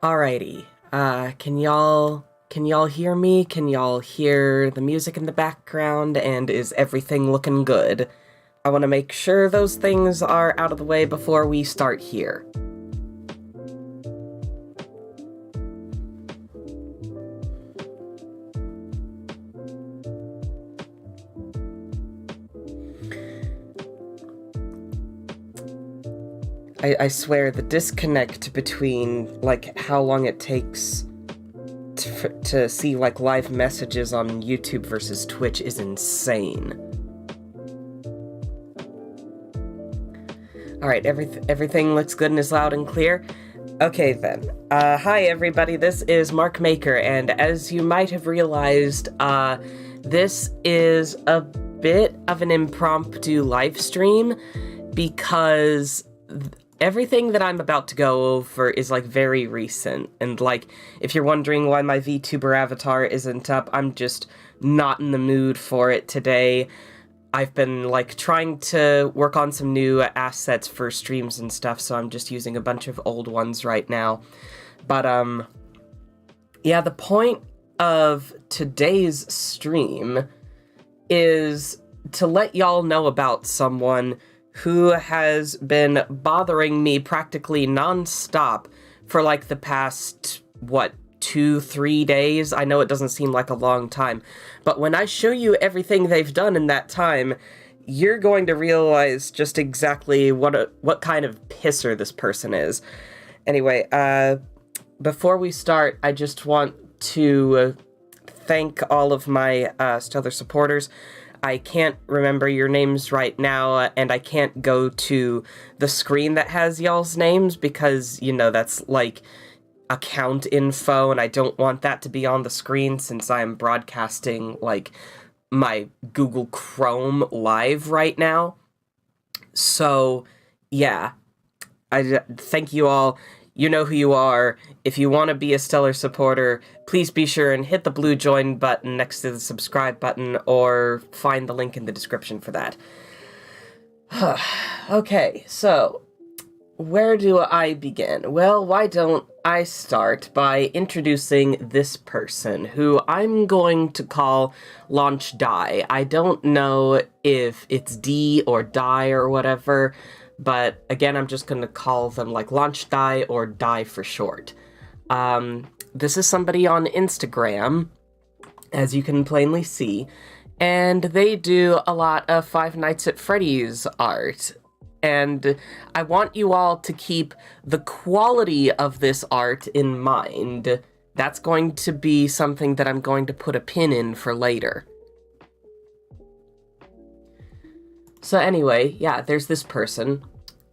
Alrighty. Can y'all hear me? Can y'all hear the music in the background? And is everything looking good? I want to make sure those things are out of the way before we start here. I swear, the disconnect between, like, how long it takes to see, like, live messages on YouTube versus Twitch is insane. Alright, everything looks good and is loud and clear? Okay then. Hi everybody, this is Mark Maker, and as you might have realized, this is a bit of an impromptu live stream because everything that I'm about to go over is, like, very recent, and, like, if you're wondering why my VTuber avatar isn't up, I'm just not in the mood for it today. I've been, like, trying to work on some new assets for streams and stuff, so I'm just using a bunch of old ones right now. But, yeah, the point of today's stream is to let y'all know about someone who has been bothering me practically non-stop for, like, the past, 2-3 days? I know it doesn't seem like a long time, but when I show you everything they've done in that time, you're going to realize just exactly what kind of pisser this person is. Anyway, before we start, I just want to thank all of my stellar supporters. I can't remember your names right now, and I can't go to the screen that has y'all's names because, you know, that's, like, account info, and I don't want that to be on the screen since I'm broadcasting, like, my Google Chrome live right now. So, yeah. I thank you all. You know who you are. If you want to be a stellar supporter, please be sure and hit the blue join button next to the subscribe button, or find the link in the description for that. Okay, so, where do I begin? Well, why don't I start by introducing this person, who I'm going to call Launch Die. I don't know if it's D or Die or whatever, but again, I'm just going to call them, like, Launch Die or Die for short. This is somebody on Instagram, as you can plainly see, and they do a lot of Five Nights at Freddy's art. And I want you all to keep the quality of this art in mind. That's going to be something that I'm going to put a pin in for later. So anyway, yeah, there's this person.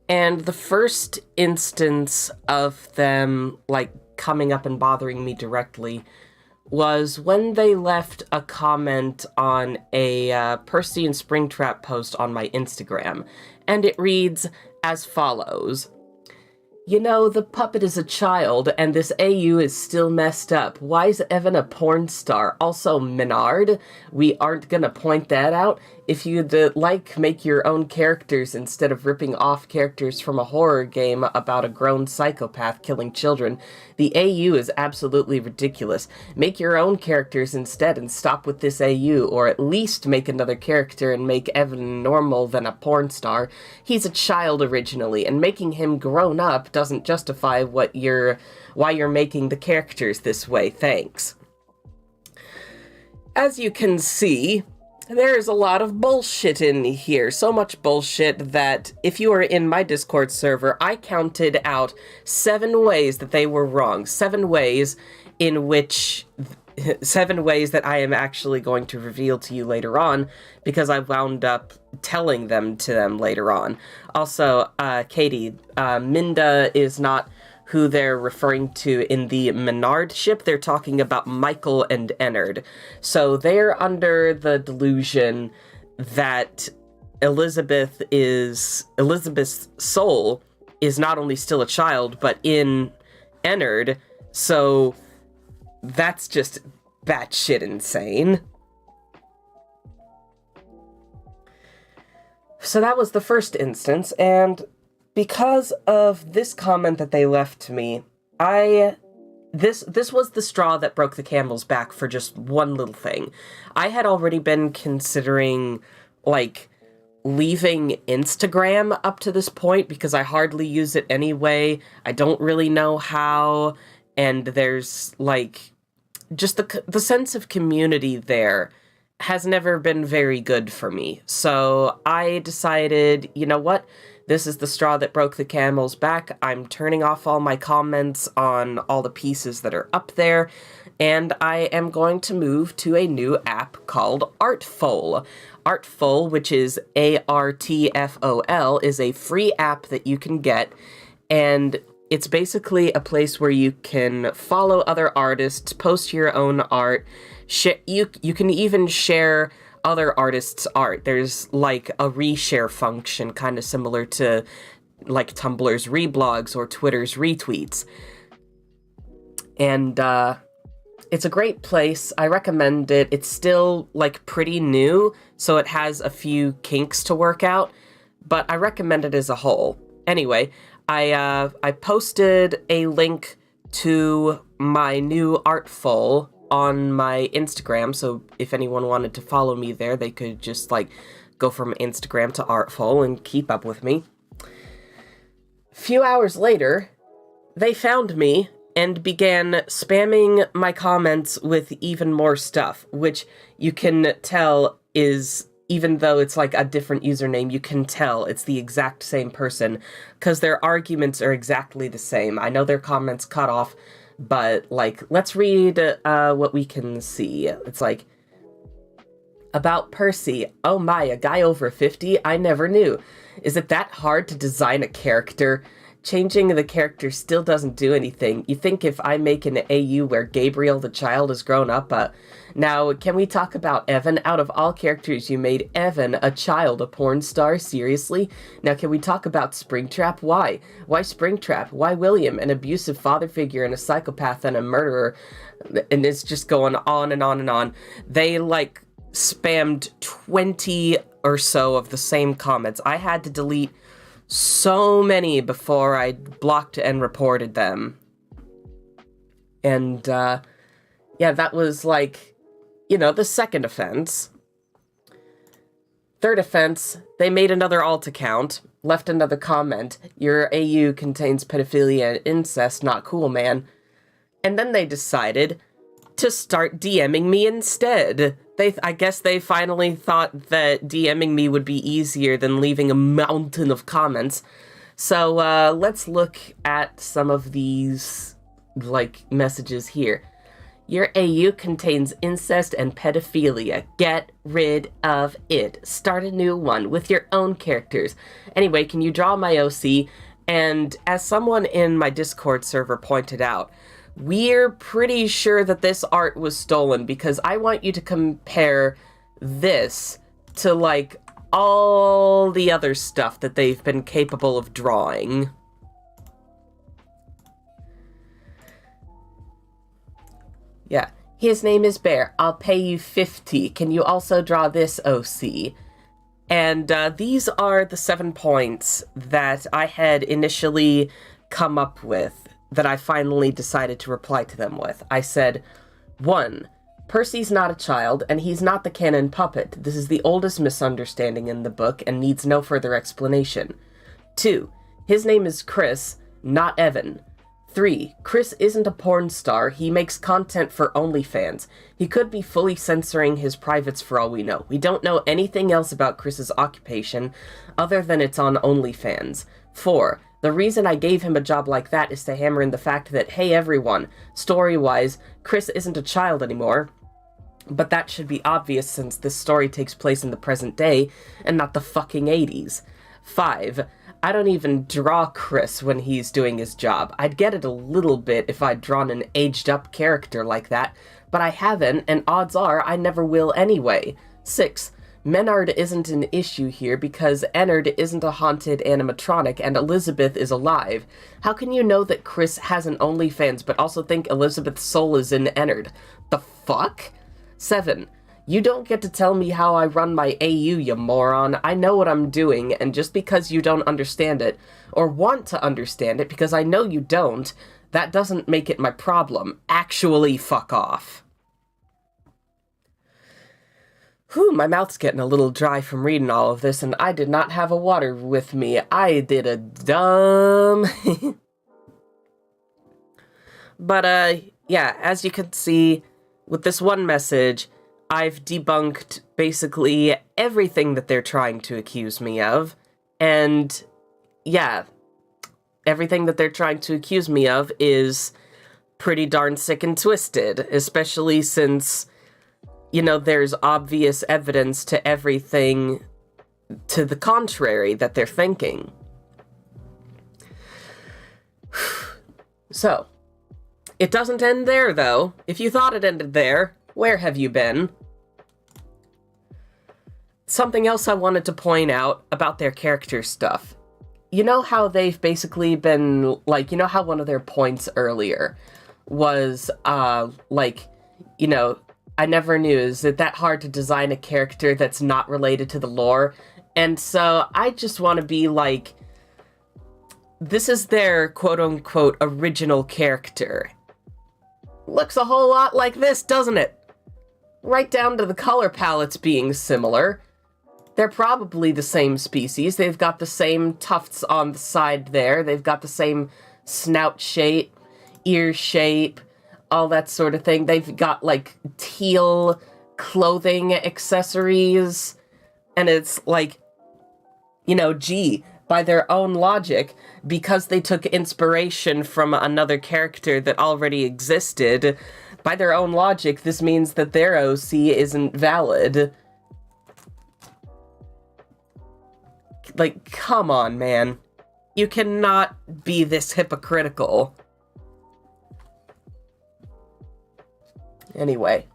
And the first instance of them, like, coming up and bothering me directly was when they left a comment on a Percy and Springtrap post on my Instagram, and it reads as follows. You know, the puppet is a child, and this AU is still messed up. Why is Evan a porn star? Also, Menard, we aren't gonna point that out. If you'd, make your own characters instead of ripping off characters from a horror game about a grown psychopath killing children. The AU is absolutely ridiculous. Make your own characters instead and stop with this AU, or at least make another character and make Evan normal than a porn star. He's a child originally, and making him grown up doesn't justify why you're making the characters this way. Thanks. As you can see, there's a lot of bullshit in here. So much bullshit that if you are in my Discord server, I counted out 7 ways that they were wrong. 7 ways in which 7 ways that I am actually going to reveal to you later on, because I wound up telling them to them later on. Also, Katie, Minda is not who they're referring to in the Menard ship. They're talking about Michael and Ennard. So they're under the delusion that Elizabeth's soul is not only still a child, but in Ennard. So that's just batshit insane. So that was the first instance, and because of this comment that they left me, I this was the straw that broke the camel's back for just one little thing. I had already been considering, like, leaving Instagram up to this point because I hardly use it anyway. I don't really know how, and there's, like, just the sense of community there has never been very good for me. So I decided, you know what? This is the straw that broke the camel's back. I'm turning off all my comments on all the pieces that are up there, and I am going to move to a new app called Artfol. Artfol, which is Artfol, is a free app that you can get, and it's basically a place where you can follow other artists, post your own art. You can even share other artists' art. There's, like, a reshare function, kind of similar to, like, Tumblr's reblogs or Twitter's retweets. And, it's a great place. I recommend it. It's still, like, pretty new, so it has a few kinks to work out, but I recommend it as a whole. Anyway, I posted a link to my new Artfol on my Instagram, so if anyone wanted to follow me there, they could just, like, go from Instagram to Artfol and keep up with me. A few hours later, they found me and began spamming my comments with even more stuff, which you can tell is, even though it's, like, a different username, you can tell it's the exact same person, because their arguments are exactly the same. I know their comments cut off, but, like, let's read what we can see. It's like, about Percy. Oh my, a guy over 50? I never knew. Is it that hard to design a character? Changing the character still doesn't do anything. You think if I make an AU where Gabriel the child has grown up, now, can we talk about Evan? Out of all characters, you made Evan, a child, a porn star? Seriously? Now, can we talk about Springtrap? Why? Why Springtrap? Why William, an abusive father figure and a psychopath and a murderer? And it's just going on and on and on. They, like, spammed 20 or so of the same comments. I had to delete so many before I blocked and reported them. And, yeah, that was, like, you know, the second offense. Third offense, they made another alt account, left another comment. Your AU contains pedophilia and incest, not cool, man. And then they decided to start DMing me instead. I guess they finally thought that DMing me would be easier than leaving a mountain of comments. So, let's look at some of these, like, messages here. Your AU contains incest and pedophilia. Get rid of it. Start a new one with your own characters. Anyway, can you draw my OC? And as someone in my Discord server pointed out, we're pretty sure that this art was stolen because I want you to compare this to, like, all the other stuff that they've been capable of drawing. Yeah. His name is Bear. I'll pay you 50. Can you also draw this OC? And these are the 7 points that I had initially come up with, that I finally decided to reply to them with. I said, 1. Percy's not a child, and he's not the canon puppet. This is the oldest misunderstanding in the book and needs no further explanation. 2. His name is Chris, not Evan. 3. Chris isn't a porn star. He makes content for OnlyFans. He could be fully censoring his privates for all we know. We don't know anything else about Chris's occupation other than it's on OnlyFans. 4. The reason I gave him a job like that is to hammer in the fact that, hey everyone, story-wise, Chris isn't a child anymore. But that should be obvious since this story takes place in the present day and not the fucking 80s. 5. I don't even draw Chris when he's doing his job. I'd get it a little bit if I'd drawn an aged-up character like that, but I haven't, and odds are I never will anyway. 6. Menard isn't an issue here because Ennard isn't a haunted animatronic and Elizabeth is alive. How can you know that Chris has an OnlyFans but also think Elizabeth's soul is in Ennard? The fuck? 7. You don't get to tell me how I run my AU, you moron. I know what I'm doing, and just because you don't understand it, or want to understand it, because I know you don't, that doesn't make it my problem. Actually, fuck off. Whew, my mouth's getting a little dry from reading all of this, and I did not have a water with me. I did a dumb... But, yeah, as you can see, with this one message, I've debunked basically everything that they're trying to accuse me of, and, yeah, everything that they're trying to accuse me of is pretty darn sick and twisted, especially since, you know, there's obvious evidence to everything to the contrary that they're thinking. So, it doesn't end there, though. If you thought it ended there, where have you been? Something else I wanted to point out about their character stuff. You know how they've basically been, like, you know how one of their points earlier was, like, you know, I never knew, is it that hard to design a character that's not related to the lore? And so I just want to be like, this is their quote-unquote original character. Looks a whole lot like this, doesn't it? Right down to the color palettes being similar. They're probably the same species. They've got the same tufts on the side there. They've got the same snout shape, ear shape, all that sort of thing. They've got, like, teal clothing accessories. And it's like, you know, gee, by their own logic, because they took inspiration from another character that already existed, by their own logic, this means that their OC isn't valid. Like, come on, man. You cannot be this hypocritical. Anyway.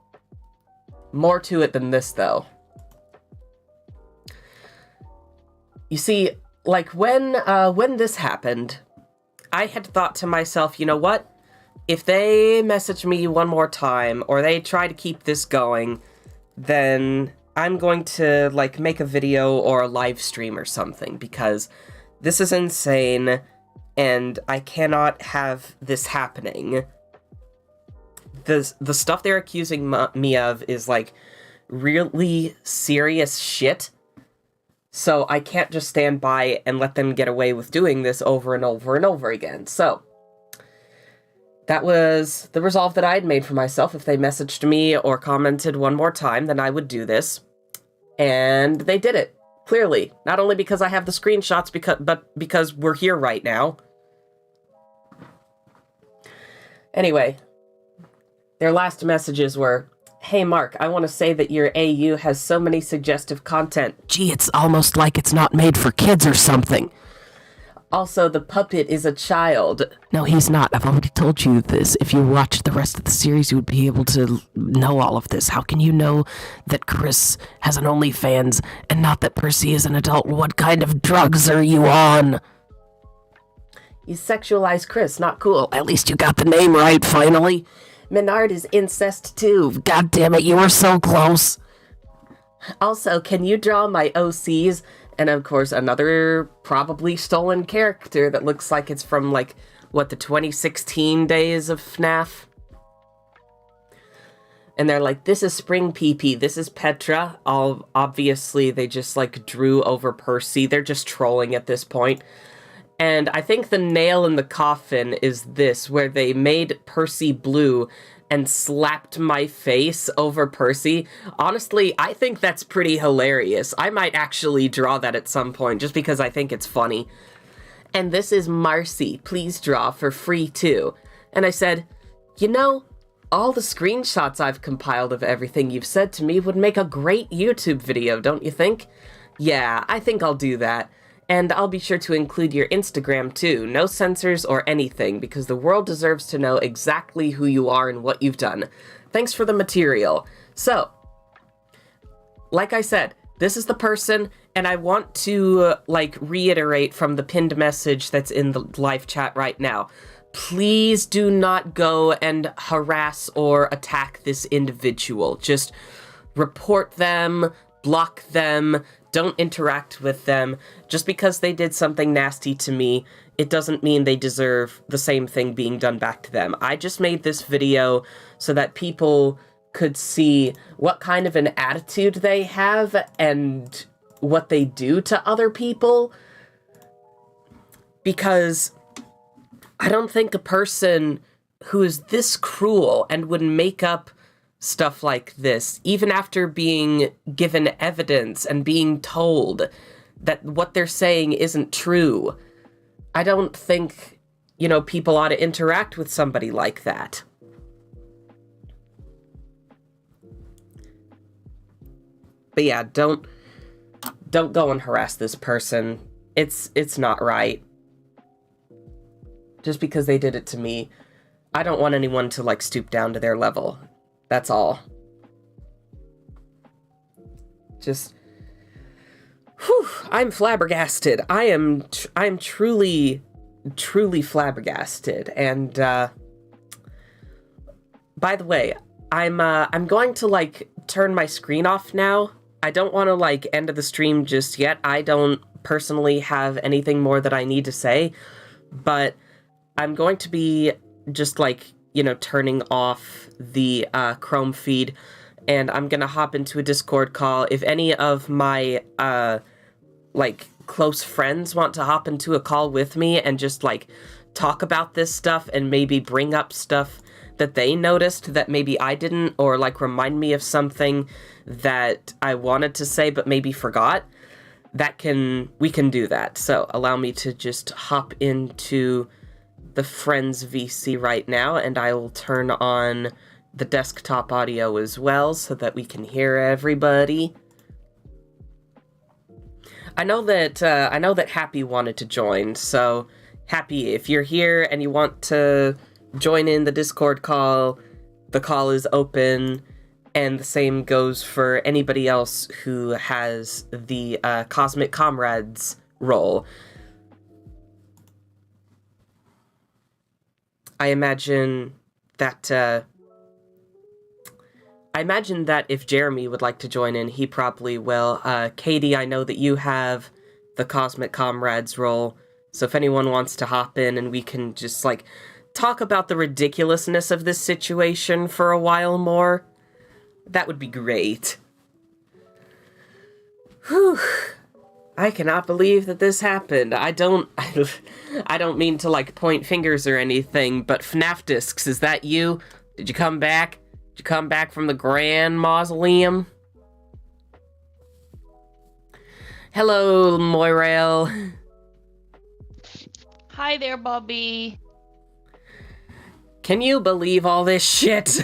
More to it than this, though. You see, like, when this happened, I had thought to myself, you know what? If they message me one more time, or they try to keep this going, then I'm going to, like, make a video or a live stream or something, because this is insane, and I cannot have this happening. The stuff they're accusing me of is, like, really serious shit, so I can't just stand by and let them get away with doing this over and over and over again. So, that was the resolve that I had made for myself. If they messaged me or commented one more time, then I would do this. And they did it, clearly. Not only because I have the screenshots, but because we're here right now. Anyway, their last messages were, "Hey Mark, I want to say that your AU has so many suggestive content. Gee, it's almost like it's not made for kids or something. Also, the puppet is a child." No, he's not. I've already told you this. If you watched the rest of the series, you would be able to know all of this. How can you know that Chris has an OnlyFans and not that Percy is an adult? What kind of drugs are you on? You sexualize Chris. Not cool. At least you got the name right, finally. Menard is incest, too. God damn it, you were so close. Also, can you draw my OCs? And, of course, another probably stolen character that looks like it's from, like, what, the 2016 days of FNAF? And they're like, this is Spring PP, this is Petra. Obviously, they just, like, drew over Percy. They're just trolling at this point. And I think the nail in the coffin is this, where they made Percy blue and slapped my face over Percy. Honestly, I think that's pretty hilarious. I might actually draw that at some point, just because I think it's funny. And this is Marcy. Please draw for free, too. And I said, you know, all the screenshots I've compiled of everything you've said to me would make a great YouTube video, don't you think? Yeah, I think I'll do that. And I'll be sure to include your Instagram, too. No censors or anything, because the world deserves to know exactly who you are and what you've done. Thanks for the material. So, like I said, this is the person, and I want to, like, reiterate from the pinned message that's in the live chat right now. Please do not go and harass or attack this individual. Just report them, block them, don't interact with them. Just because they did something nasty to me, it doesn't mean they deserve the same thing being done back to them. I just made this video so that people could see what kind of an attitude they have and what they do to other people. Because I don't think a person who is this cruel and would make up stuff like this, even after being given evidence and being told that what they're saying isn't true, I don't think, you know, people ought to interact with somebody like that. But yeah, don't go and harass this person. It's not right. Just because they did it to me, I don't want anyone to, like, stoop down to their level. That's all. Just, whew, I'm flabbergasted. I'm truly flabbergasted. And, by the way, I'm going to, like, turn my screen off now. I don't want to, like, end the stream just yet. I don't personally have anything more that I need to say, but I'm going to be just, like, you know, turning off the Chrome feed, and I'm gonna hop into a Discord call. If any of my, like, close friends want to hop into a call with me and just, like, talk about this stuff and maybe bring up stuff that they noticed that maybe I didn't, or, like, remind me of something that I wanted to say but maybe forgot, we can do that. So allow me to just hop into the Friends VC right now, and I will turn on the desktop audio as well so that we can hear everybody. I know that Happy wanted to join, so Happy, if you're here and you want to join in the Discord call, the call is open, and the same goes for anybody else who has the Cosmic Comrades role. I imagine that if Jeremy would like to join in, he probably will. Katie, I know that you have the Cosmic Comrades role, so if anyone wants to hop in and we can just, like, talk about the ridiculousness of this situation for a while more, that would be great. Whew. I cannot believe that this happened. I don't mean to, like, point fingers or anything, but FNAF Discs, is that you? Did you come back? Did you come back from the Grand Mausoleum? Hello, Moirael. Hi there, Bobby. Can you believe all this shit?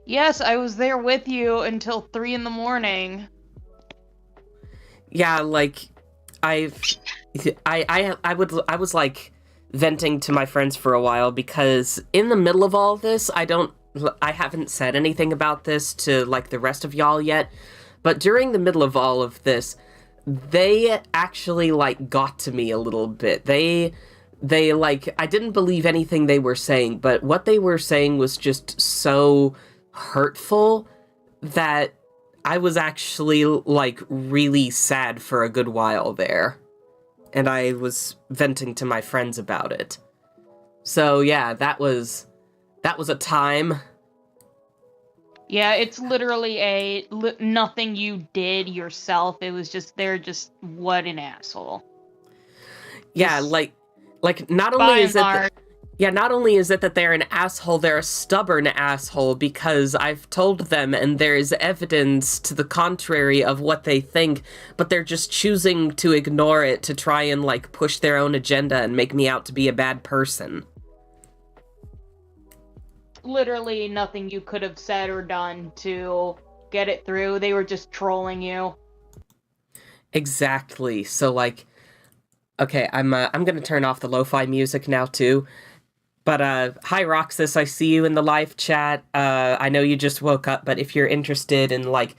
Yes, I was there with you until 3 in the morning. Yeah, like, I was, like, venting to my friends for a while, because in the middle of all this, I haven't said anything about this to, like, the rest of y'all yet, but during the middle of all of this, they actually, like, got to me a little bit. They, like, I didn't believe anything they were saying, but what they were saying was just so hurtful that I was actually, like, really sad for a good while there. And I was venting to my friends about it. So, yeah, that was a time. Yeah, it's literally nothing you did yourself. It was just, what an asshole. Yeah, just, like, not only is it that they're an asshole, they're a stubborn asshole, because I've told them and there's evidence to the contrary of what they think, but they're just choosing to ignore it to try and, like, push their own agenda and make me out to be a bad person. Literally nothing you could have said or done to get it through. They were just trolling you. Exactly. So, like, okay, I'm gonna turn off the lo-fi music now, too. But, hi, Roxas, I see you in the live chat. I know you just woke up, but if you're interested in, like,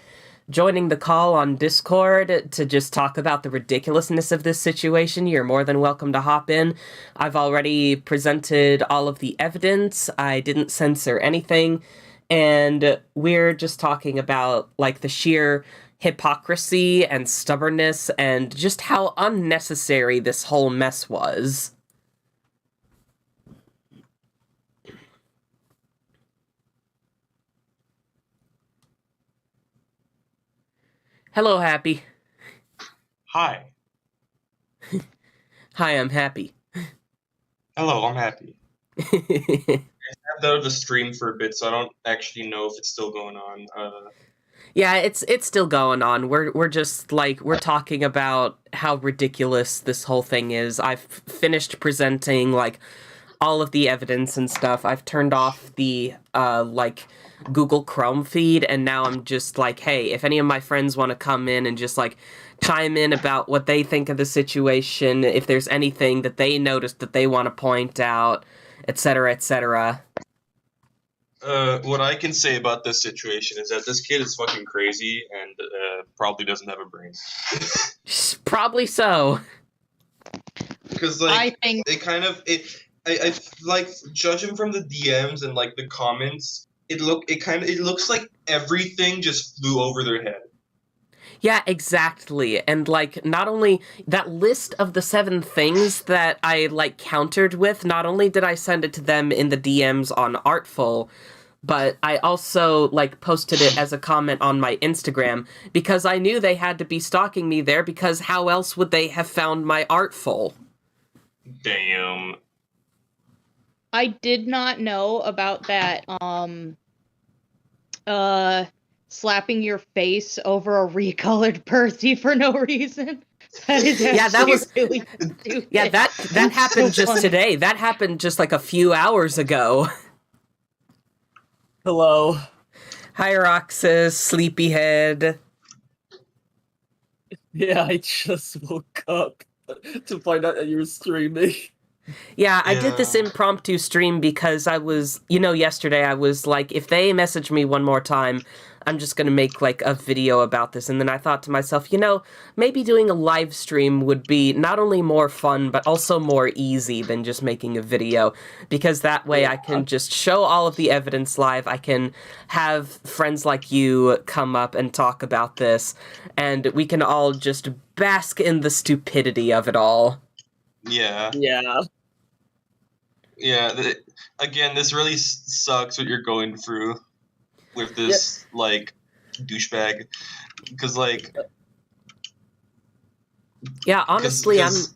joining the call on Discord to just talk about the ridiculousness of this situation, you're more than welcome to hop in. I've already presented all of the evidence. I didn't censor anything. and we're just talking about like the sheer hypocrisy and stubbornness and just how unnecessary this whole mess was. Hello, Happy. Hi. Hi, I'm Happy. Hello, I'm happy. I stepped out of the stream for a bit, so I don't actually know if it's still going on. Yeah, it's still going on. We're just like we're talking about how ridiculous this whole thing is. I've finished presenting like all of the evidence and stuff. I've turned off the like Google Chrome feed, and now I'm just like, hey, if any of my friends want to come in and just like chime in about what they think of the situation, if there's anything that they noticed that they want to point out, etc., etc. what I can say about this situation is that this kid is fucking crazy and probably doesn't have a brain. Probably so. Because I like think I like judging from the DMs and like the comments, it looks like everything just flew over their head. Yeah, exactly. And like not only that list of the 7 things that I like countered with, not only did I send it to them in the DMs on Artfol, but I also like posted it as a comment on my Instagram because I knew they had to be stalking me there because how else would they have found my Artfol? Damn. I did not know about that slapping your face over a recolored Percy for no reason. That is actually Yeah, that was really stupid. Yeah, that happened just today. That happened just like a few hours ago. Hello. Hi, Roxas, sleepyhead. Yeah, I just woke up to find out that you were streaming. Yeah, I did this Yeah. impromptu stream because I was, yesterday I was like, if they message me one more time, I'm just gonna make like a video about this. And then I thought to myself, maybe doing a live stream would be not only more fun, but also more easy than just making a video. Because that way I can just show all of the evidence live. I can have friends like you come up and talk about this. And we can all just bask in the stupidity of it all. Yeah. Yeah. Yeah. Again, this really sucks what you're going through with this like douchebag, because like Yeah, honestly, cause,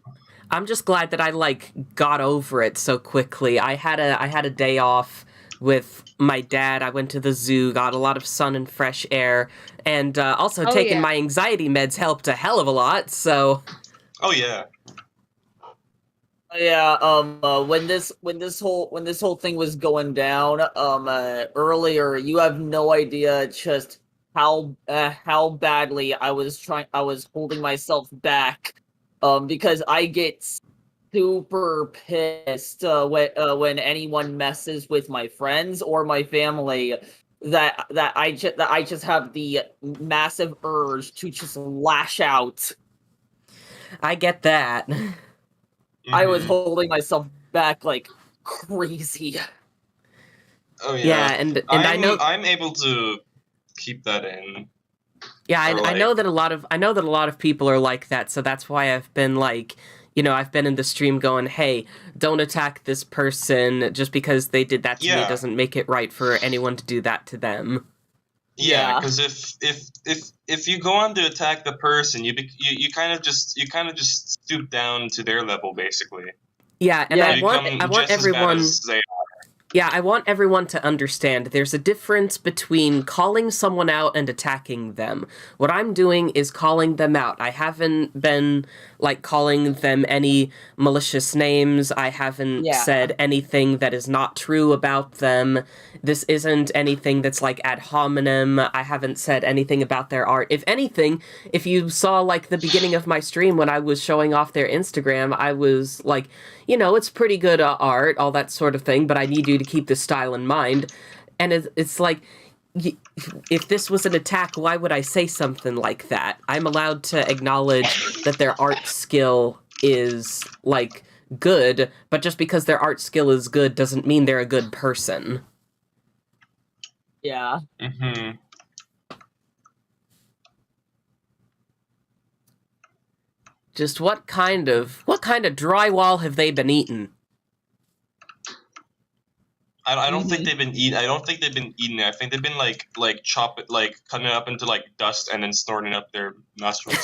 I'm just glad that I like got over it so quickly. I had a day off with my dad. I went to the zoo, got a lot of sun and fresh air, and also taking yeah. my anxiety meds helped a hell of a lot. So oh yeah. Yeah, when this whole thing was going down, earlier, you have no idea just how badly I was holding myself back, because I get super pissed, when anyone messes with my friends or my family, that I just have the massive urge to just lash out. I get that. I was Mhm. holding myself back like crazy. Oh Yeah, yeah. and I know. I'm able to keep that in. Yeah, Or I know like that a lot of people are like that, so that's why I've been like, I've been in the stream going, "Hey, don't attack this person just because they did that to me yeah. doesn't make it right for anyone to do that to them." Yeah, Yeah. because if you go on to attack the person, you kind of just stoop down to their level basically. Yeah, and Yeah. I You want become just as bad everyone as they. Yeah, I want everyone to understand there's a difference between calling someone out and attacking them. What I'm doing is calling them out. I haven't been, like, calling them any malicious names. I haven't Yeah. said anything that is not true about them. This isn't anything that's, like, ad hominem. I haven't said anything about their art. If anything, if you saw, like, the beginning of my stream when I was showing off their Instagram, I was, like, it's pretty good art, all that sort of thing, but I need you to keep this style in mind. And it's like, if this was an attack, why would I say something like that? I'm allowed to acknowledge that their art skill is, like, good, but just because their art skill is good doesn't mean they're a good person. Yeah. Mm-hmm. Just what kind of drywall have they been eating? I don't think Mhm. they've been eating. I don't think they've been eating it. I think they've been like cutting it up into like dust and then snorting up their nostrils.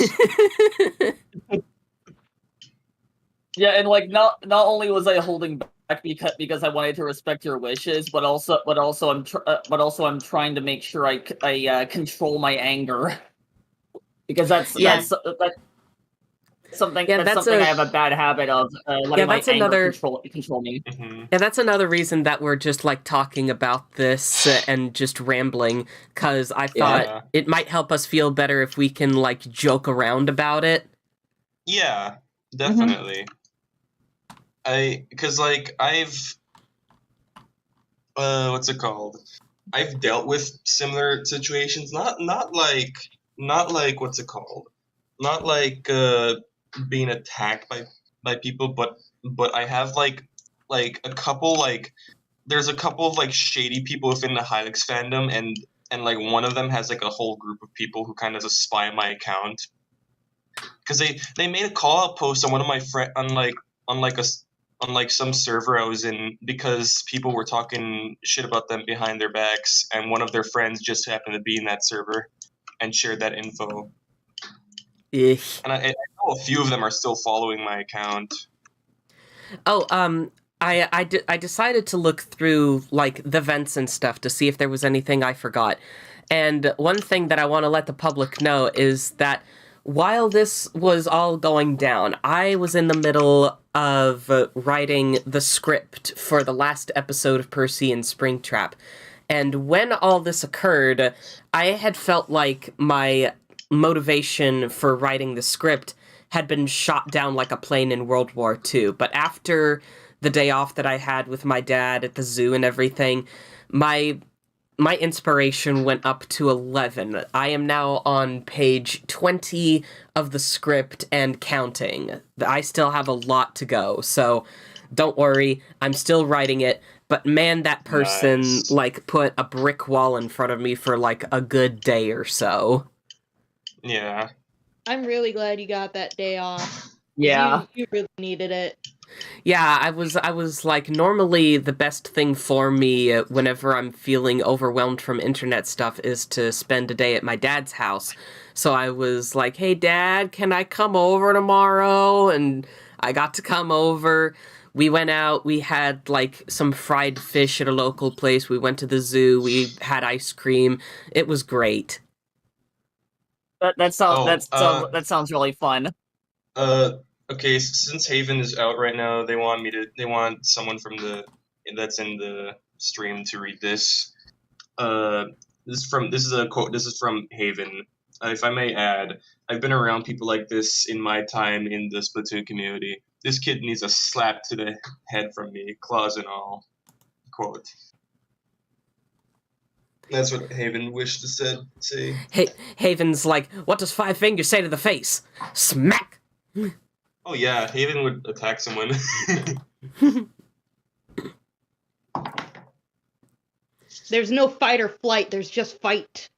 Yeah, and like not only was I holding back because I wanted to respect your wishes, but also I'm trying to make sure I control my anger because Yeah. that's something Yeah, that's that's something a I have a bad habit of letting yeah, my that's anger another control me. Mm-hmm. yeah, that's another reason that we're just like talking about this and just rambling, because I thought Yeah. it might help us feel better if we can like joke around about it. Yeah, definitely. Because like I've what's it called? I've dealt with similar situations. Not like what's it called? Not like being attacked by people, but I have like a couple like there's a couple of like shady people within the Hilux fandom, and like one of them has like a whole group of people who kind of just spy on my account because they made a call out post on one of my friend on like a on like some server I was in because people were talking shit about them behind their backs, and one of their friends just happened to be in that server and shared that info. Ugh. And I know a few of them are still following my account. Oh, I decided to look through like the vents and stuff to see if there was anything I forgot. And one thing that I want to let the public know is that while this was all going down, I was in the middle of writing the script for the last episode of Percy and Springtrap. And when all this occurred, I had felt like my motivation for writing the script had been shot down like a plane in World War II. But after the day off that I had with my dad at the zoo and everything, my inspiration went up to 11. I am now on page 20 of the script and counting. I still have a lot to go, so don't worry, I'm still writing it. But man, that person Nice. like put a brick wall in front of me for like a good day or so. Yeah. I'm really glad you got that day off. Yeah. You really needed it. Yeah, I was like, normally the best thing for me whenever I'm feeling overwhelmed from internet stuff is to spend a day at my dad's house. So I was like, hey dad, can I come over tomorrow? And I got to come over. We went out, we had like some fried fish at a local place. We went to the zoo, we had ice cream. It was great. That sounds Oh, that sounds really fun. Okay, since Haven is out right now, they want someone that's in the stream to read this. This is a quote. This is from Haven. If I may add, I've been around people like this in my time in the Splatoon community. This kid needs a slap to the head from me, claws and all. Quote. That's what Haven wished to say. Haven's like, what does Five Fingers say to the face? Smack! Oh yeah, Haven would attack someone. There's no fight or flight, there's just fight.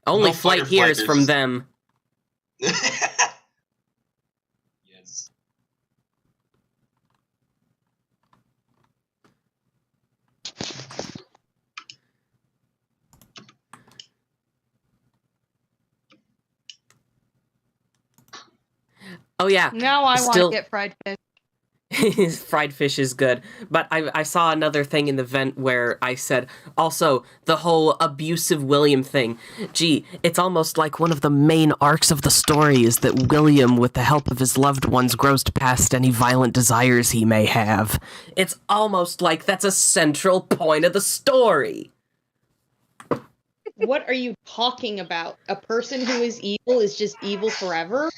Only No fight or flight here flight, is there's from just- them. Yes. Oh yeah, Now I want Still- to get fried fish. fried fish is good. But I saw another thing in the vent where I said, also, the whole abusive William thing. Gee, it's almost like one of the main arcs of the story is that William, with the help of his loved ones, grows past any violent desires he may have. It's almost like that's a central point of the story. What are you talking about? A person who is evil is just evil forever?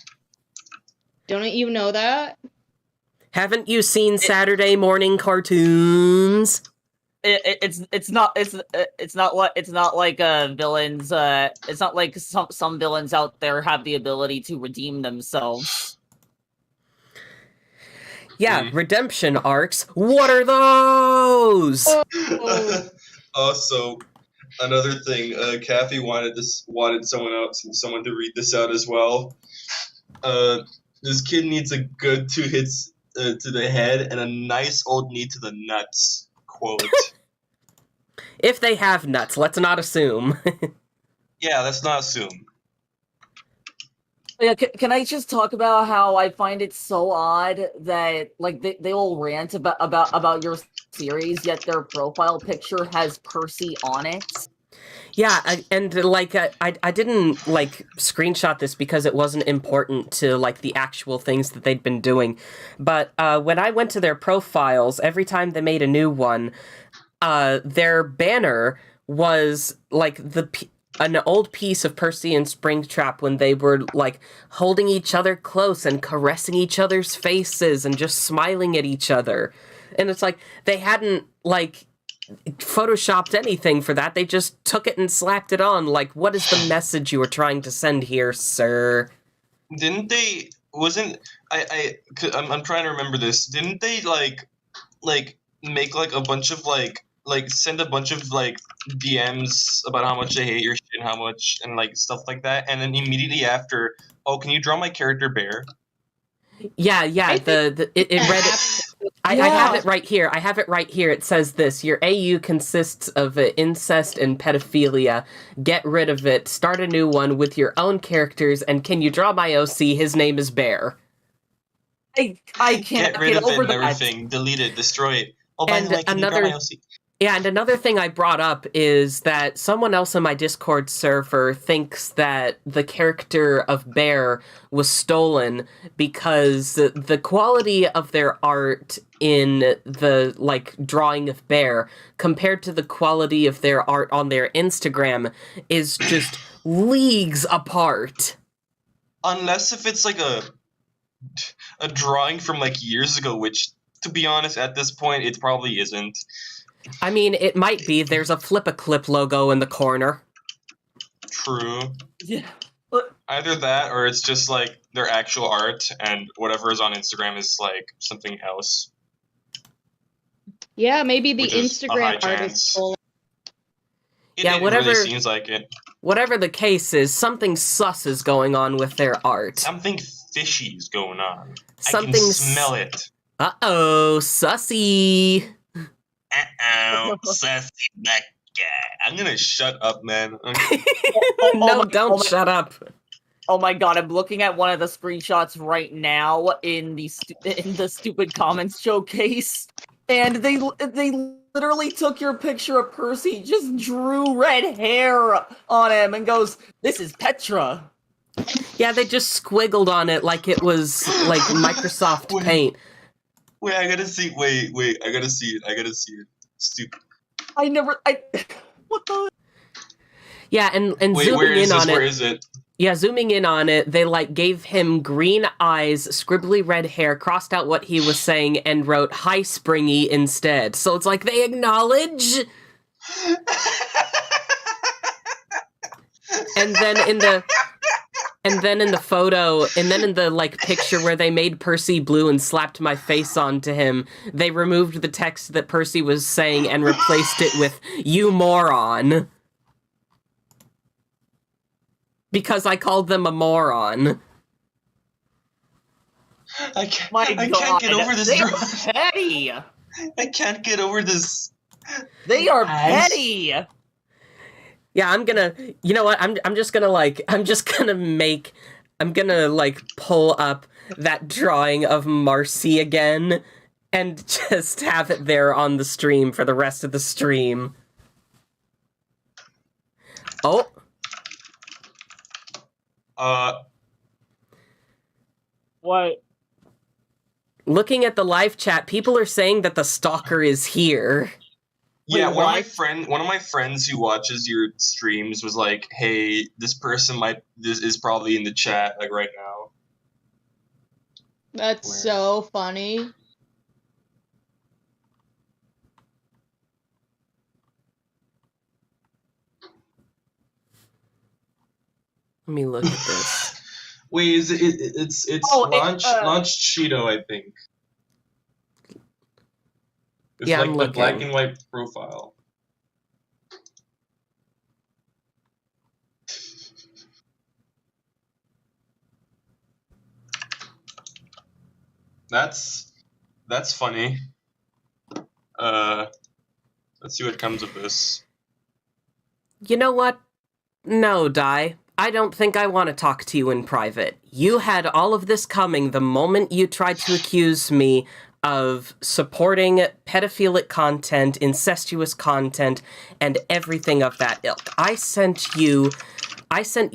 Don't you know that? Haven't you seen Saturday morning cartoons? It's not like villains. It's not like some villains out there have the ability to redeem themselves. Yeah, redemption arcs. What are those? Oh. Also, another thing, Kathy wanted someone to read this out as well. This kid needs a good 2 hits to the head and a nice old knee to the nuts. Quote. If they have nuts, let's not assume. Yeah, let's not assume. Yeah, can I just talk about how I find it so odd that like they all rant about your series, yet their profile picture has Percy on it? Yeah, and like I didn't like screenshot this because it wasn't important to like the actual things that they'd been doing, but when I went to their profiles, every time they made a new one, their banner was like an old piece of Percy and Springtrap when they were like holding each other close and caressing each other's faces and just smiling at each other, and it's like they hadn't like photoshopped anything for that. They just took it and slapped it on. Like, what is the message you were trying to send here, sir? Didn't they? Wasn't I'm trying to remember this. Didn't they like make like a bunch of like send a bunch of like DMs about how much they hate your shit and how much and like stuff like that, and then immediately after, oh, can you draw my character bear? Yeah. It read it. I have it right here. It says this: your AU consists of incest and pedophilia. Get rid of it. Start a new one with your own characters. And can you draw my OC? His name is Bear. I can't Get rid get of it over and that. everything. Delete it. Destroy it. Oh, by And the way, can you draw my OC? Yeah, and another thing I brought up is that someone else in my Discord server thinks that the character of Bear was stolen because the quality of their art in the, like, drawing of Bear compared to the quality of their art on their Instagram is just leagues apart. Unless if it's like a drawing from like years ago, which, to be honest, at this point, it probably isn't. I mean, it might be. There's a Flip-a-Clip logo in the corner. True. Yeah. Either that, or it's just like their actual art, and whatever is on Instagram is like something else. Yeah, maybe the Which is a high Instagram art chance. is stolen. Yeah, It whatever- really seems like it. Whatever the case is, something sus is going on with their art. Something fishy is going on. I Something can smell it. Uh-oh, sussy. Uh-oh, sassy that guy. I'm gonna shut up, man. No, don't shut up. Oh my god, I'm looking at one of the screenshots right now in the stupid comments showcase, and they literally took your picture of Percy, just drew red hair on him, and goes, "This is Petra." Yeah, they just squiggled on it like it was like Microsoft Wait. Paint. Wait, I gotta see. Wait, I gotta see it. Stupid. What the? Yeah, and Wait, zooming where is in this? on Where it. is it? Yeah, zooming in on it, they like gave him green eyes, scribbly red hair, crossed out what he was saying, and wrote "Hi Springy" instead. So it's like they acknowledge. And then in the photo, and then in the like picture where they made Percy blue and slapped my face onto him, they removed the text that Percy was saying and replaced it with "You moron." Because I called them a moron. I can't. My I god, can't get over this. they are Drawing. petty. I can't get over this. They are Guys. petty. Yeah, I'm gonna, you know what, I'm just gonna pull up that drawing of Marcy again and just have it there on the stream for the rest of the stream. Oh. What? Looking at the live chat, people are saying that the stalker is here. Yeah, Wait, one of my friends who watches your streams was like, "Hey, this is probably in the chat like right now." That's Where? so funny. Let me look at this. Wait, is it's Oh, launched Cheeto, I think. It's Yeah, like I'm the black looking. and white profile. That's funny. Let's see what comes of this. You know what? No, Dai. I don't think I want to talk to you in private. You had all of this coming the moment you tried to accuse me of supporting pedophilic content, incestuous content, and everything of that ilk. I sent you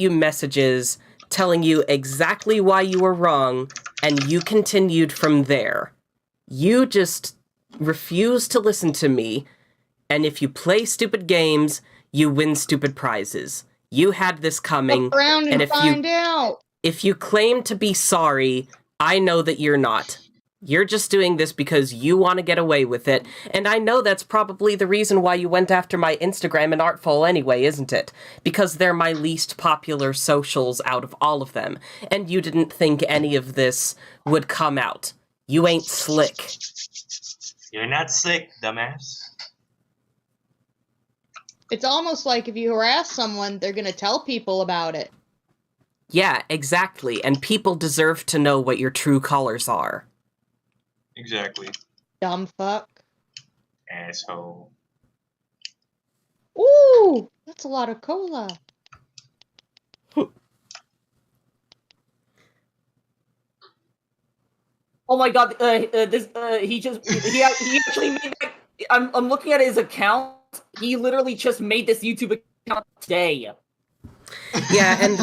messages telling you exactly why you were wrong, and you continued from there. You just refuse to listen to me, and if you play stupid games, you win stupid prizes. You had this coming, Look around and find out. if you claim to be sorry, I know that you're not. You're just doing this because you want to get away with it, and I know that's probably the reason why you went after my Instagram and Artfol anyway, isn't it? Because they're my least popular socials out of all of them, and you didn't think any of this would come out. You ain't slick. You're not sick, dumbass. It's almost like if you harass someone, they're gonna tell people about it. Yeah, exactly, and people deserve to know what your true colors are. Exactly. Dumb fuck. Asshole. Ooh, that's a lot of cola. Oh my god, he actually made that. I'm looking at his account. He literally just made this YouTube account today. Yeah, and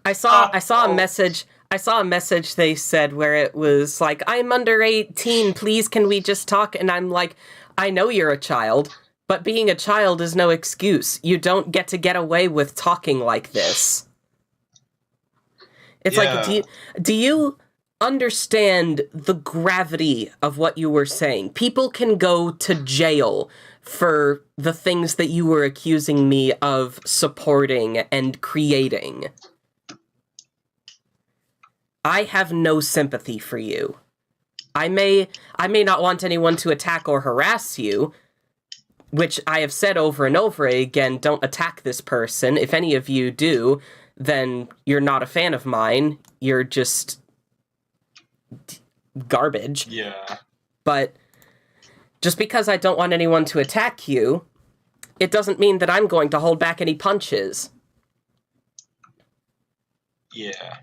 I saw a message they said where it was like, I'm under 18, please can we just talk? And I'm like, I know you're a child, but being a child is no excuse. You don't get to get away with talking like this. It's like, do you understand the gravity of what you were saying? People can go to jail for the things that you were accusing me of supporting and creating. I have no sympathy for you. I may not want anyone to attack or harass you, which I have said over and over again, don't attack this person. If any of you do, then you're not a fan of mine. You're just garbage. Yeah. But just because I don't want anyone to attack you, it doesn't mean that I'm going to hold back any punches. Yeah.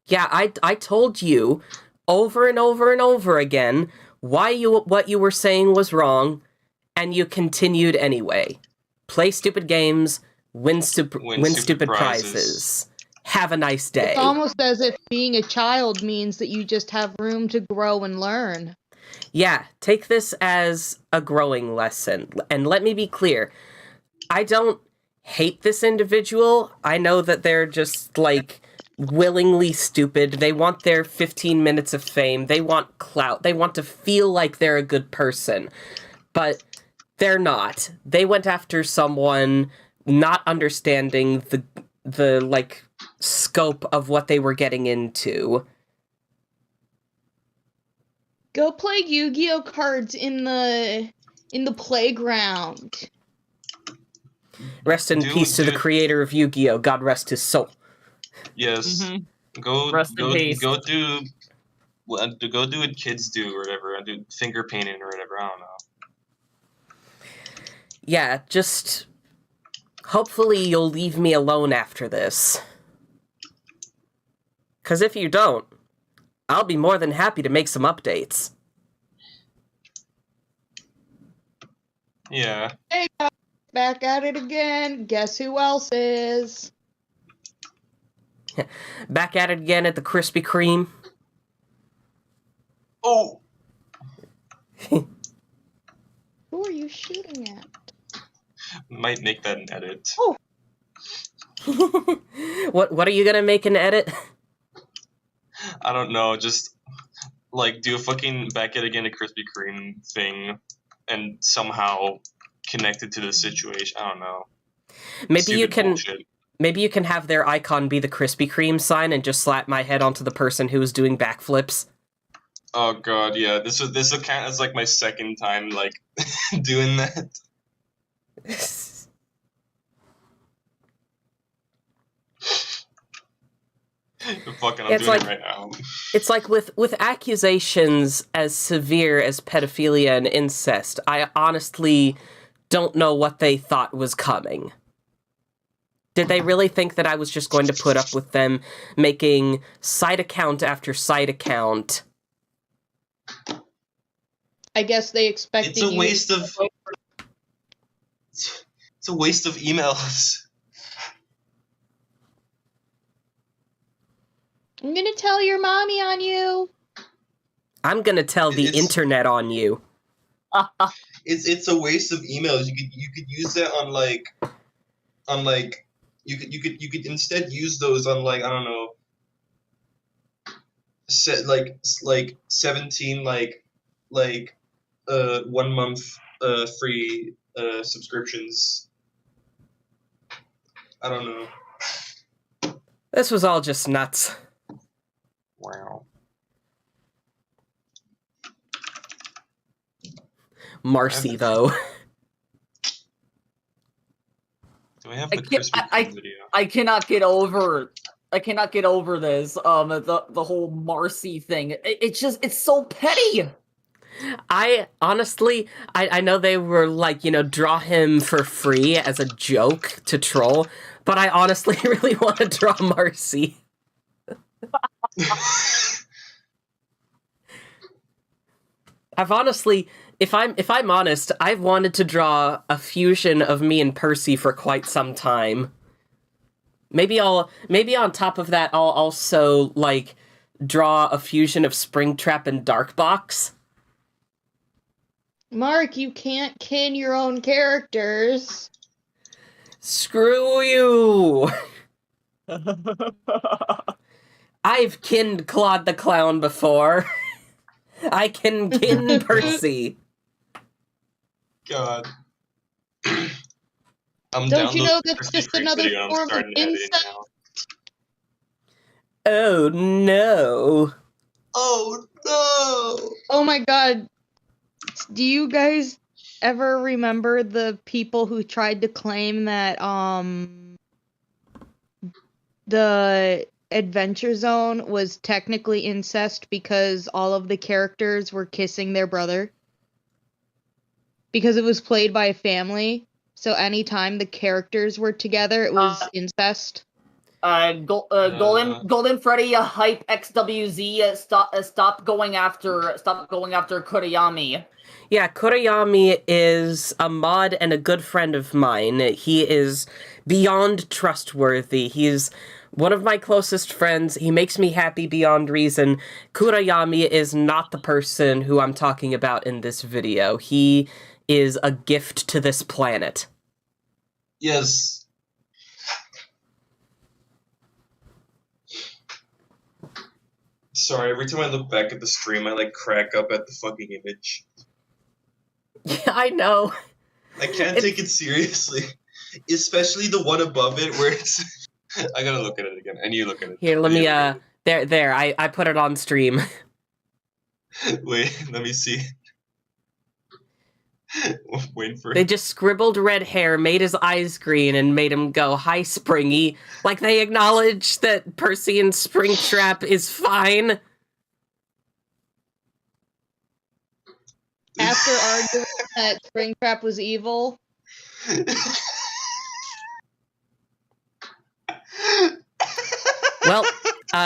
Yeah, I told you over and over and over again what you were saying was wrong, and you continued anyway. Play stupid games, win stupid prizes. Have a nice day. It's almost as if being a child means that you just have room to grow and learn. Yeah, take this as a growing lesson. And let me be clear, I don't hate this individual. I know that they're just, like, willingly stupid. They want their 15 minutes of fame. They want clout. They want to feel like they're a good person. But they're not. They went after someone not understanding the like, scope of what they were getting into. Go play Yu-Gi-Oh cards in the playground. Rest in peace to the creator of Yu-Gi-Oh! God rest his soul. Yes. Mm-hmm. Go Rest in peace. do what kids do or whatever. Do finger painting or whatever. I don't know. Yeah, just hopefully you'll leave me alone after this. 'Cause if you don't, I'll be more than happy to make some updates. Yeah. Hey guys, back at it again. Guess who else is? Back at it again at the Krispy Kreme. Oh! Who are you shooting at? Might make that an edit. Oh. What are you gonna make an edit? I don't know, just like do a fucking back it again a Krispy Kreme thing and somehow connect it to the situation. I don't know. Maybe you can have their icon be the Krispy Kreme sign and just slap my head onto the person who was doing backflips. Oh god, yeah. This will count as like my second time like doing that. Fucking, I'm It's doing like- it right now. It's like with accusations as severe as pedophilia and incest, I honestly don't know what they thought was coming. Did they really think that I was just going to put up with them making side account after side account? I guess they expected It's a you. waste of. It's a waste of emails. I'm gonna tell your mommy on you. I'm gonna tell the It's- internet on you. It's a waste of emails. You could use that on you could instead use those on I don't know, set like 17 1 month free subscriptions. I don't know. This was all just nuts. Wow. Marcy, though. Do I have I the can't- Krispy Kreme video? I cannot get over this. The whole Marcy thing. It's so petty. I honestly, I know they were like, draw him for free as a joke to troll, but I honestly really want to draw Marcy. I've honestly, if I'm honest, I've wanted to draw a fusion of me and Percy for quite some time. Maybe on top of that, I'll also draw a fusion of Springtrap and Darkbox. Mark, you can't kin your own characters. Screw you! I've kinned Claude the Clown before. I can kin Percy. God. I'm Don't you downloading know the that's Krispy just Kreme another video and I'm form of starting editing incest? now. Oh no. Oh no! Oh my god. Do you guys ever remember the people who tried to claim that the Adventure Zone was technically incest because all of the characters were kissing their brother? Because it was played by a family, so anytime the characters were together, it was incest. Golden Freddy, Hype XWZ, stop going after Kuriyami. Yeah, Kuriyami is a mod and a good friend of mine. He is beyond trustworthy. He's one of my closest friends. He makes me happy beyond reason. Kuriyami is not the person who I'm talking about in this video. He is a gift to this planet. Yes. Sorry, every time I look back at the stream, I crack up at the fucking image. Yeah, I know. I can't take it seriously. Especially the one above it where it's... I gotta look at it again. And you look at it. Here, let You me, look at there, I put it on stream. it. Wait, let me see. Waiting for They it. just scribbled red hair, made his eyes green, and made him go, "Hi, Springy." Like they acknowledge that Percy and Springtrap is fine. After arguing that Springtrap was evil. Well,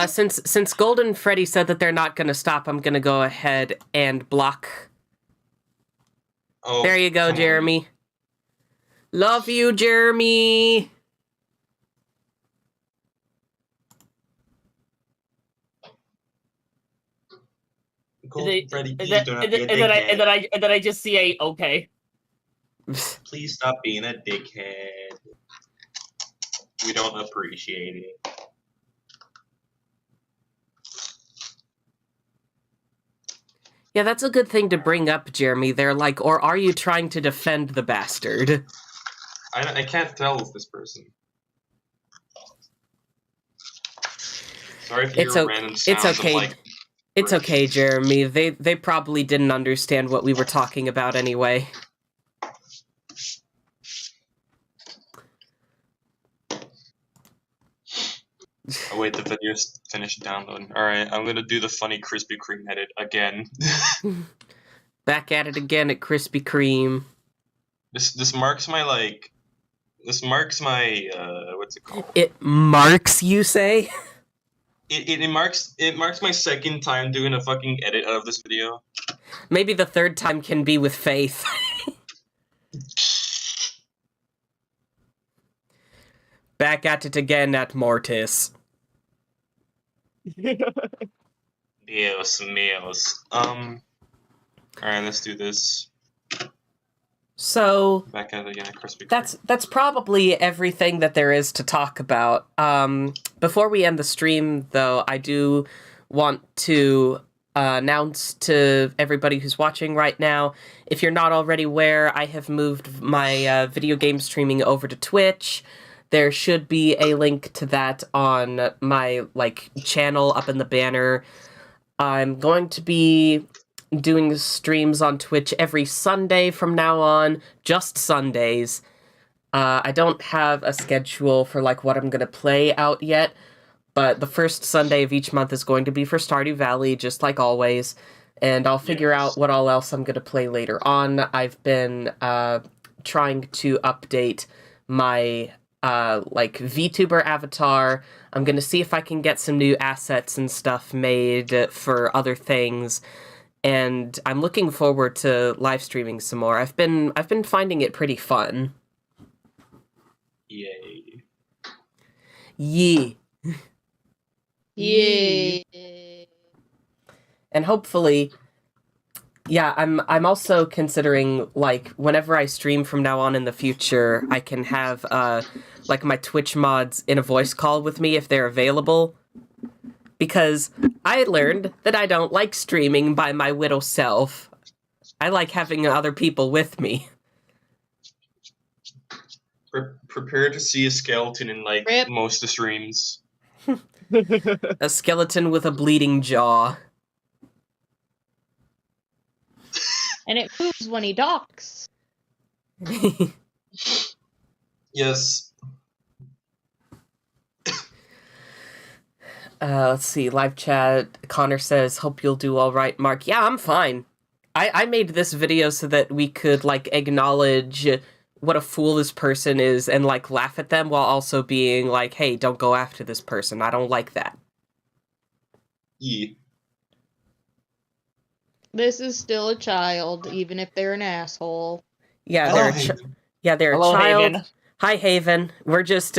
since Golden Freddy said that they're not gonna stop, I'm gonna go ahead and block. Oh, There you go, come on. Jeremy. Love you, Jeremy. Freddy, And please then, do not and be a then, and then dickhead. I and then I just see a okay. Please stop being a dickhead. We don't appreciate it. Yeah, that's a good thing to bring up, Jeremy. They're like, or are you trying to defend the bastard? I can't tell with this person. Sorry if you It's hear o- random sounds it's okay. of It's okay, Jeremy. They probably didn't understand what we were talking about anyway. Oh wait, the video's finished downloading. Alright, I'm gonna do the funny Krispy Kreme edit again. Back at it again at Krispy Kreme. This marks my what's it called? It marks, you say? It marks my second time doing a fucking edit of this video. Maybe the third time can be with Faith. Back at it again at Mortis. Dios míos. Alright, let's do this. So Back at it again at Krispy Kreme. that's probably everything that there is to talk about. Before we end the stream, though, I do want to announce to everybody who's watching right now, if you're not already aware, I have moved my video game streaming over to Twitch. There should be a link to that on my channel up in the banner. I'm going to be doing streams on Twitch every Sunday from now on, just Sundays. I don't have a schedule for what I'm going to play out yet, but the first Sunday of each month is going to be for Stardew Valley, just like always, and I'll figure out what all else I'm going to play later on. I've been trying to update my VTuber avatar. I'm going to see if I can get some new assets and stuff made for other things. And I'm looking forward to live streaming some more. I've been finding it pretty fun. Yay. Yee. Yeah. And hopefully, yeah, I'm also considering whenever I stream from now on in the future, I can have my Twitch mods in a voice call with me if they're available. Because I learned that I don't like streaming by my widow self. I like having other people with me. Prepare to see a skeleton in Rip. most of the streams. A skeleton with a bleeding jaw. And it moves when he docks. Yes. Let's see, live chat, Connor says, hope you'll do alright, Mark. Yeah, I'm fine. I made this video so that we could, acknowledge what a fool this person is and, laugh at them while also being hey, don't go after this person. I don't like that. Yeah. This is still a child, even if they're an asshole. Yeah, Hello, they're a Hello, child. Haven. Hi, Haven. We're just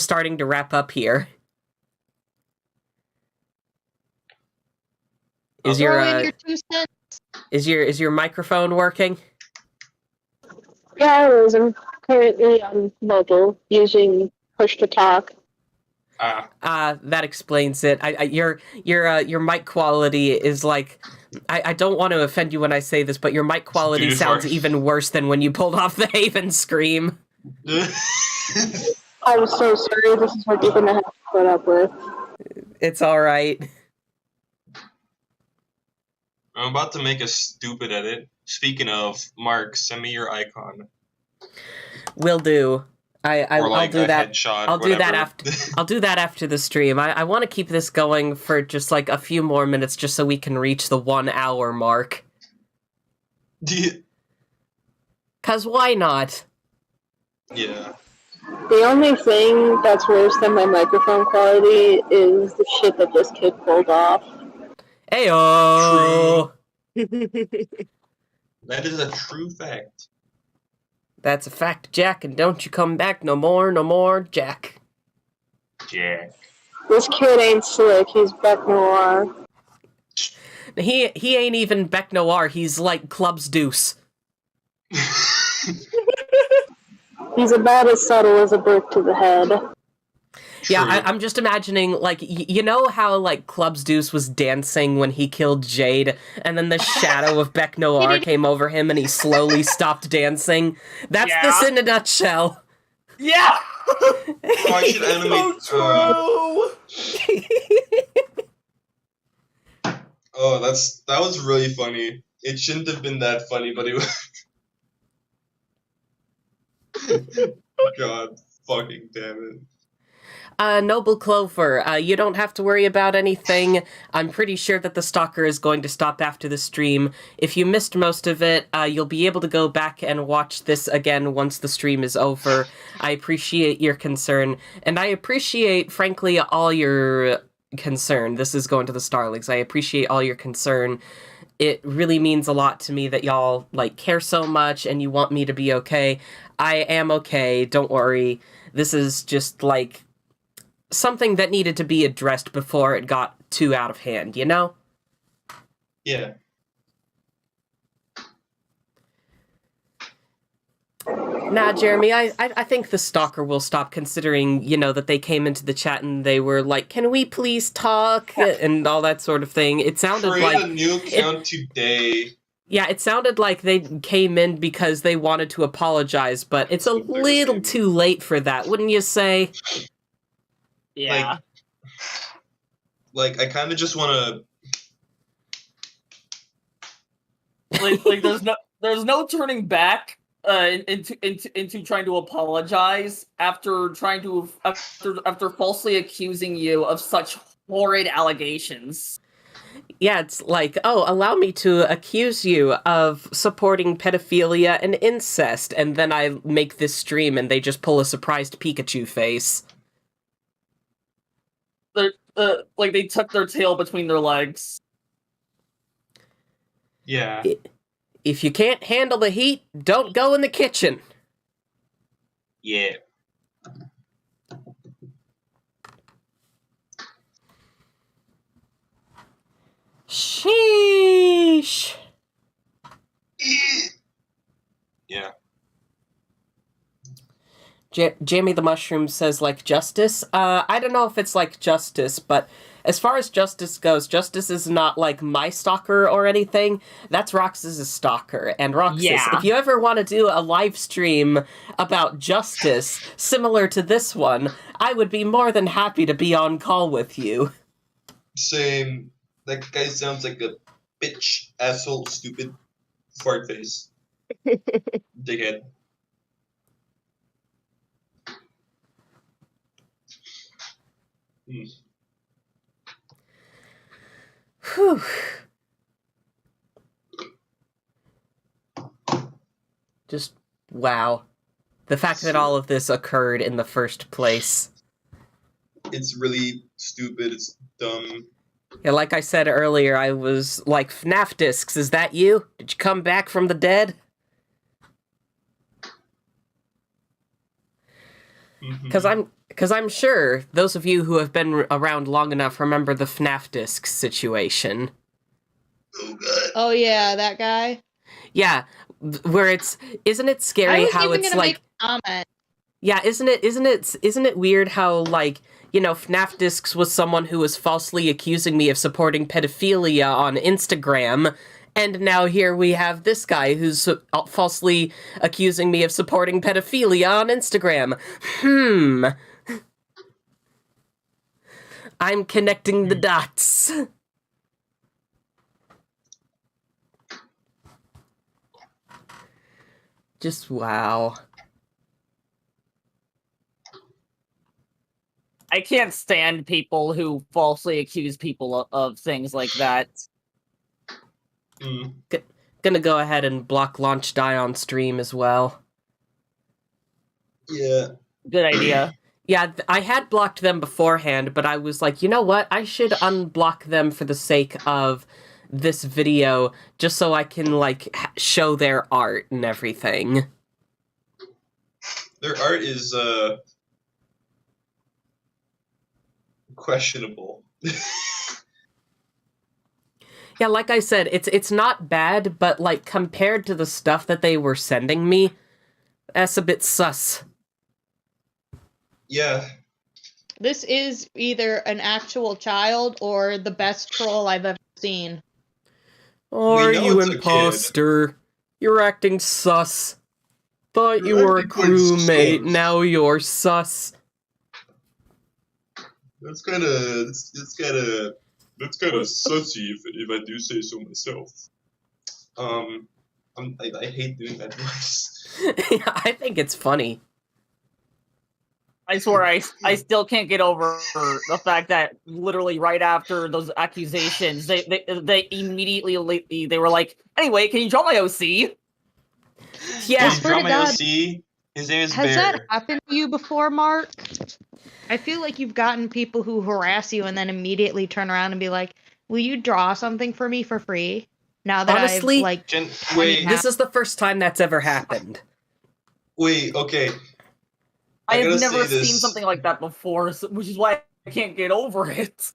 starting to wrap up here. Is Throw your in your 2 cents. is your microphone working? Yeah, it is. I'm currently on mobile using push to talk. That explains it. Your mic quality is I don't want to offend you when I say this, but your mic quality Dude, sounds sorry. even worse than when you pulled off the Haven scream. I'm so sorry. This is what you're gonna have to put up with. It's alright. I'm about to make a stupid edit. Speaking of, Mark, send me your icon. Will do. I'll do a that. Headshot, I'll do that whatever. after. I'll do that after the stream. I want to keep this going for just a few more minutes, just so we can reach the 1 hour mark. Yeah. 'Cause why not? Yeah. The only thing that's worse than my microphone quality is the shit that this kid pulled off. Ayo! That is a true fact. That's a fact, Jack, and don't you come back no more, Jack. Jack. This kid ain't slick. He's Beck Noir. He ain't even Beck Noir, he's like Club's Deuce. He's about as subtle as a brick to the head. Yeah, True. I'm just imagining, you know how, Club's Deuce was dancing when he killed Jade, and then the shadow of Beck Noir came over him and he slowly stopped dancing? That's Yeah. this in a nutshell. Yeah! Oh, I should animate. So Oh, that was really funny. It shouldn't have been that funny, but it was. God fucking damn it. Noble Clover, you don't have to worry about anything. I'm pretty sure that the Stalker is going to stop after the stream. If you missed most of it, you'll be able to go back and watch this again once the stream is over. I appreciate your concern, and I appreciate, frankly, all your concern. This is going to the Starlings. I appreciate all your concern. It really means a lot to me that y'all, like, care so much and you want me to be okay. I am okay, don't worry. This is just, like, something that needed to be addressed before it got too out of hand, you know? Yeah. Nah, Jeremy, I think the Stalker will stop, considering, you know, that they came into the chat and they were like, can we please talk? And all that sort of thing. It sounded Create like... a new account today. Yeah, it sounded like they came in because they wanted to apologize, but it's a little too late for that, wouldn't you say? Yeah. Like I kind of just want to... like there's no turning back into trying to apologize after falsely accusing you of such horrid allegations. Yeah, it's like, oh, allow me to accuse you of supporting pedophilia and incest, and then I make this stream and they just pull a surprised Pikachu face. Like they tuck their tail between their legs. Yeah. If you can't handle the heat, don't go in the kitchen. Yeah. Sheesh. Yeah. Jamie the Mushroom says, like, justice? I don't know if it's like justice, but as far as justice goes, justice is not like my stalker or anything. That's Roxas' stalker. And Roxas, if you ever want to do a live stream about justice similar to this one, I would be more than happy to be on call with you. Same. That guy sounds like a bitch, asshole, stupid, fart face. Dickhead. Whew. Just, wow. The fact that all of this occurred in the first place. It's really stupid, it's dumb. Yeah, like I said earlier, I was like, FNAF discs, is that you? Did you come back from the dead? Because I'm sure those of you who have been around long enough remember the FNAF discs situation. Oh god. Oh yeah, that guy. Yeah, where isn't it scary how it's like... Make a comment. Yeah, isn't it weird how, like, you know, FNAF Discs was someone who was falsely accusing me of supporting pedophilia on Instagram, and now here we have this guy who's falsely accusing me of supporting pedophilia on Instagram. I'm connecting the dots. Just wow. I can't stand people who falsely accuse people of things like that. Gonna go ahead and block Launch Die on stream as well. Yeah. Good idea. Yeah, I had blocked them beforehand, but I was like, you know what? I should unblock them for the sake of this video, just so I can, like, show their art and everything. Their art is, questionable. Yeah, like I said, it's not bad, but, like, compared to the stuff that they were sending me, that's a bit sus. Yeah. This is either an actual child or the best troll I've ever seen. Are you it's a imposter? You're acting sus. Thought you were a crewmate, now you're sus. That's kind of sussy if I do say so myself. I hate doing that voice. Yeah, I think it's funny. I swear, I still can't get over the fact that literally right after those accusations, they immediately they were like, "Anyway, can you draw my OC?" Yeah. I swear to God. OC, his name is Has Bear. that happened to you before, Mark? I feel like you've gotten people who harass you and then immediately turn around and be like, "Will you draw something for me for free?" Now that Honestly, I've like, Wait, this is the first time that's ever happened. wait, okay. I have gotta never say this. seen something like that before, which is why I can't get over it.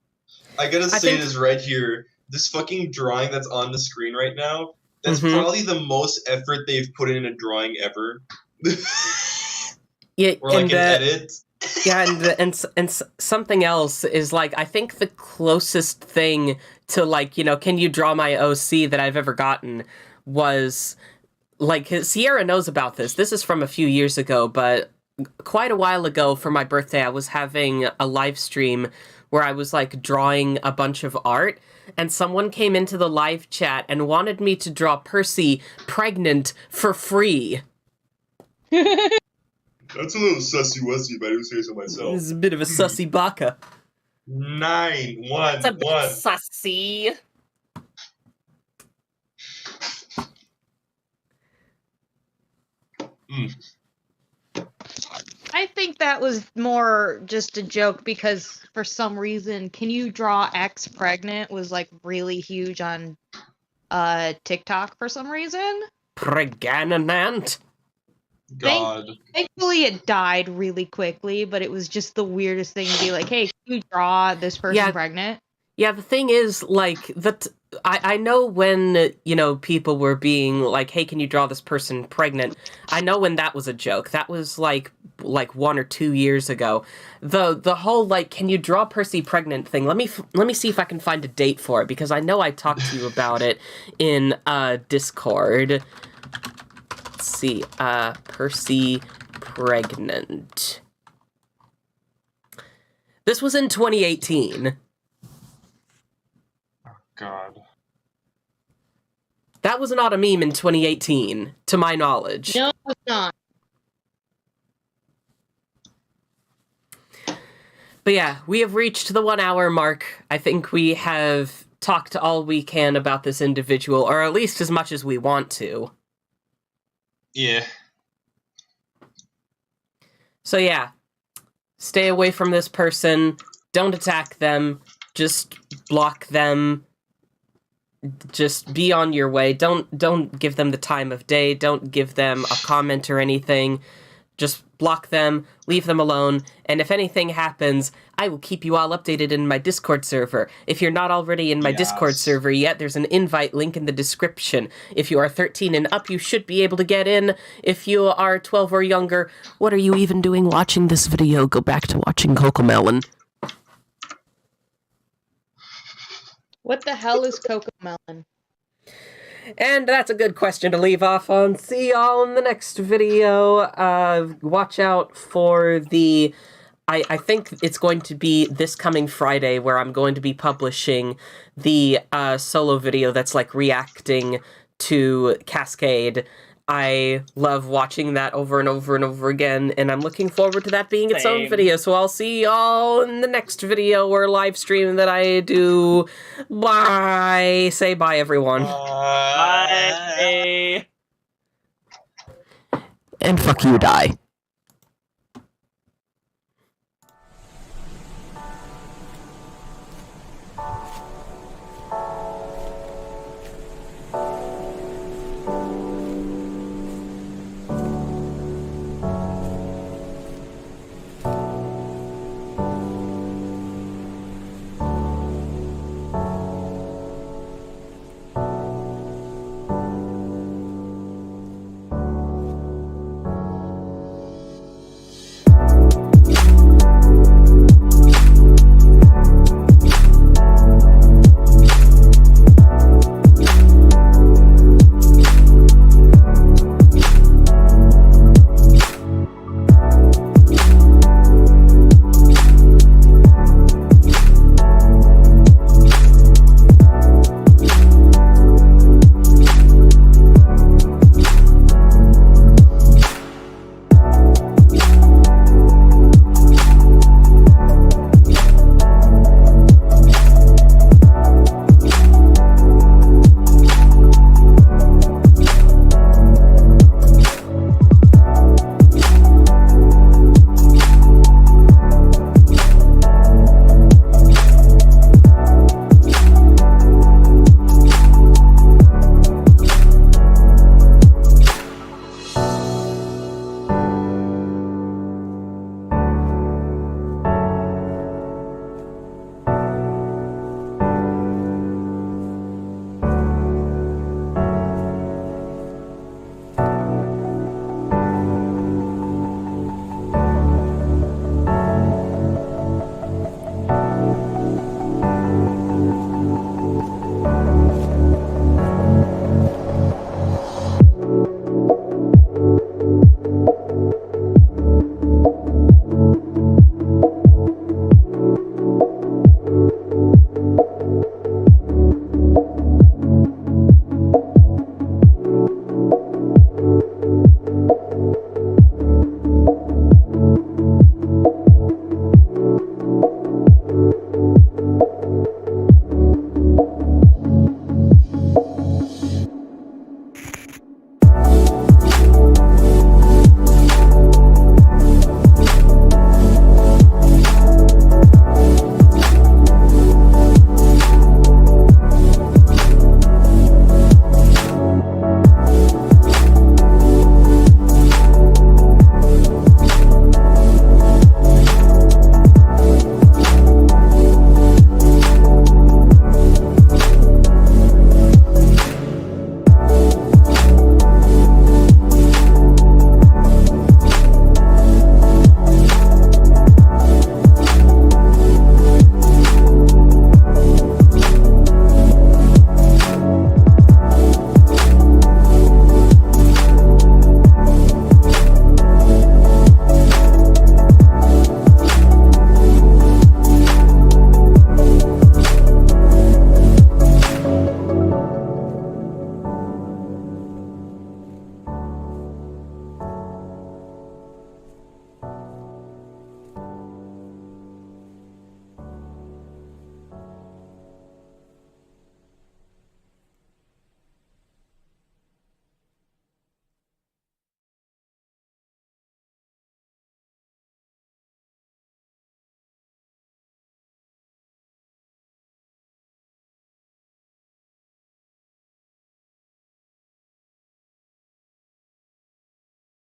I gotta I say think- this right here. This fucking drawing that's on the screen right now, that's Mhm. probably the most effort they've put in a drawing ever. Yeah, Or like and an edit. yeah, and something else is like I think the closest thing to like can you draw my OC that I've ever gotten was like Sierra knows about this. This is from a few years ago, but quite a while ago for my birthday, I was having a live stream where I was like drawing a bunch of art, and someone came into the live chat and wanted me to draw Percy pregnant for free. That's a little sussy-wussy, if I do say so myself. It's a bit of a sussy baka. 9, 1, That's a bit 1. sussy. I think that was more just a joke because for some reason, "Can you draw X pregnant?" was like really huge on TikTok for some reason. Pregnant. God. Thankfully, it died really quickly, but it was just the weirdest thing to be like, "Hey, can you draw this person Yeah. pregnant?" Yeah, the thing is, like, I know when, people were being like, hey, can you draw this person pregnant? I know when that was a joke. That was, like 1 or 2 years ago. The whole, like, can you draw Percy pregnant thing, let me see if I can find a date for it, because I know I talked to you about it in, Discord. Let's see, Percy pregnant. This was in 2018. God. That was not a meme in 2018, to my knowledge. No, it's not. But yeah, we have reached the 1 hour mark. I think we have talked all we can about this individual, or at least as much as we want to. Yeah. So yeah, stay away from this person. Don't attack them. Just block them. Just be on your way. Don't give them the time of day. Don't give them a comment or anything. Just block them, leave them alone, and if anything happens, I will keep you all updated in my Discord server. If you're not already in my Discord server yet, there's an invite link in the description. If you are 13 and up, you should be able to get in. If you are 12 or younger, what are you even doing watching this video? Go back to watching Cocomelon. What the hell is Cocomelon? And that's a good question to leave off on. See y'all in the next video. Watch out for the... I think it's going to be this coming Friday where I'm going to be publishing the solo video that's like reacting to Cascade. I love watching that over and over and over again, and I'm looking forward to that being its own Same. video, so I'll see y'all in the next video or live stream that I do. Bye! Say bye, everyone. Bye. And fuck you, die.